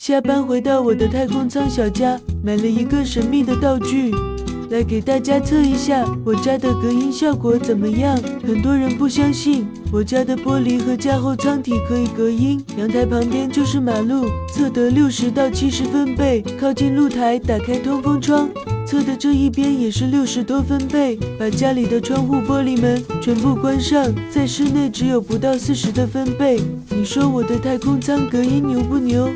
下班回到我的太空舱小家，买了一个神秘的道具，来给大家测一下我家的隔音效果怎么样。很多人不相信，我家的玻璃和驾后舱体可以隔音，阳台旁边就是马路，测得60到70分贝。靠近露台，打开通风窗，测的这一边也是60多分贝。把家里的窗户玻璃门全部关上，在室内只有不到40的分贝。你说我的太空舱隔音牛不牛？